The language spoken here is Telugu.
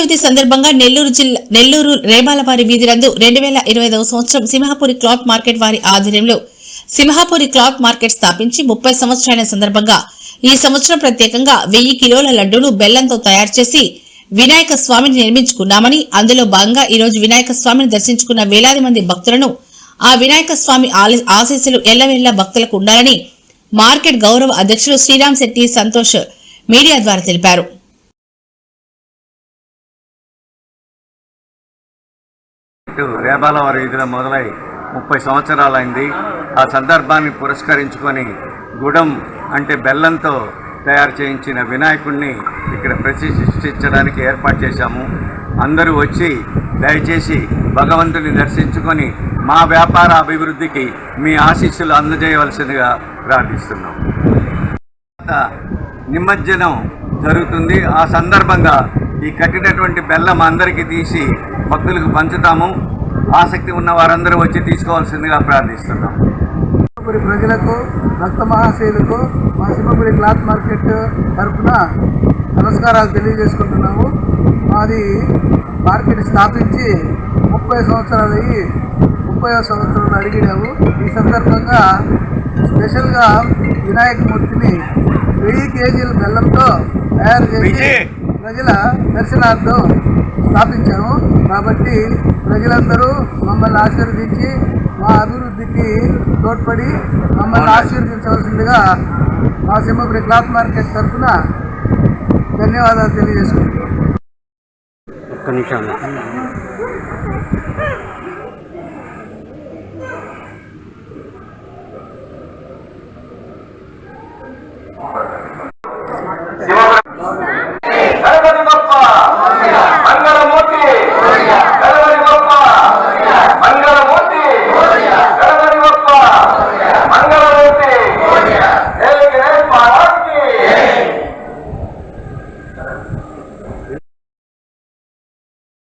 చవితి సందర్భంగా నెల్లూరు రేమాలవారి వీధి నందు 2025వ సంవత్సరం సింహాపురి క్లాత్ మార్కెట్ వారి ఆధ్వర్యంలో సింహాపురి క్లాత్ మార్కెట్ స్థాపించి 30 సంవత్సరాల సందర్భంగా ఈ సంవత్సరం ప్రత్యేకంగా 1000 కిలోల లడ్డూలు బెల్లంతో తయారు చేసి వినాయక స్వామిని నిర్మించుకున్నామని, అందులో భాగంగా ఈ రోజు వినాయక స్వామిని దర్శించుకున్న వేలాది మంది భక్తులను ఆ వినాయక స్వామి ఆశీస్సులు ఎల్లవేళ్లా భక్తులకు ఉండాలని మార్కెట్ గౌరవ అధ్యక్షులు శ్రీరామ్ శెట్టి సంతోష్ మీడియా ద్వారా తెలిపారు. రేబాలవారి వీధిలో మొదలై 30 సంవత్సరాలైంది. ఆ సందర్భాన్ని పురస్కరించుకొని గుడం అంటే బెల్లంతో తయారు చేయించిన వినాయకుడిని ఇక్కడ ప్రతిష్ఠించడానికి ఏర్పాటు చేశాము. అందరూ వచ్చి దయచేసి భగవంతుని దర్శించుకొని మా వ్యాపార అభివృద్ధికి మీ ఆశీస్సులు అందజేయవలసిందిగా ప్రార్థిస్తున్నాం. నిమజ్జనం జరుగుతుంది. ఆ సందర్భంగా ఈ కట్టినటువంటి బెల్లం అందరికీ తీసి భక్తులకు పంచుతాము. ఆసక్తి ఉన్న వారందరూ వచ్చి తీసుకోవాల్సిందిగా ప్రార్థిస్తున్నాం. సింహాపురి ప్రజలకు, భక్త మహాశయులకు మా సింహాపురి క్లాత్ మార్కెట్ తరఫున నమస్కారాలు తెలియజేసుకుంటున్నాము. మాది మార్కెట్ స్థాపించి 30 సంవత్సరాలు అయ్యి 30వ సంవత్సరంలో అడిగినాము. ఈ సందర్భంగా స్పెషల్గా వినాయకమూర్తిని 1000 కేజీల బెల్లంతో తయారు చేసి ప్రజల దర్శనార్థం స్థాపించాము. కాబట్టి ప్రజలందరూ మమ్మల్ని ఆశీర్వదించి మా అభివృద్ధికి తోడ్పడి మమ్మల్ని ఆశీర్వదించవలసిందిగా మా సింహాపురి క్లాత్ మార్కెట్ తరఫున ధన్యవాదాలు తెలియజేసుకుంటున్నాం. ఒక్క నిమిషం.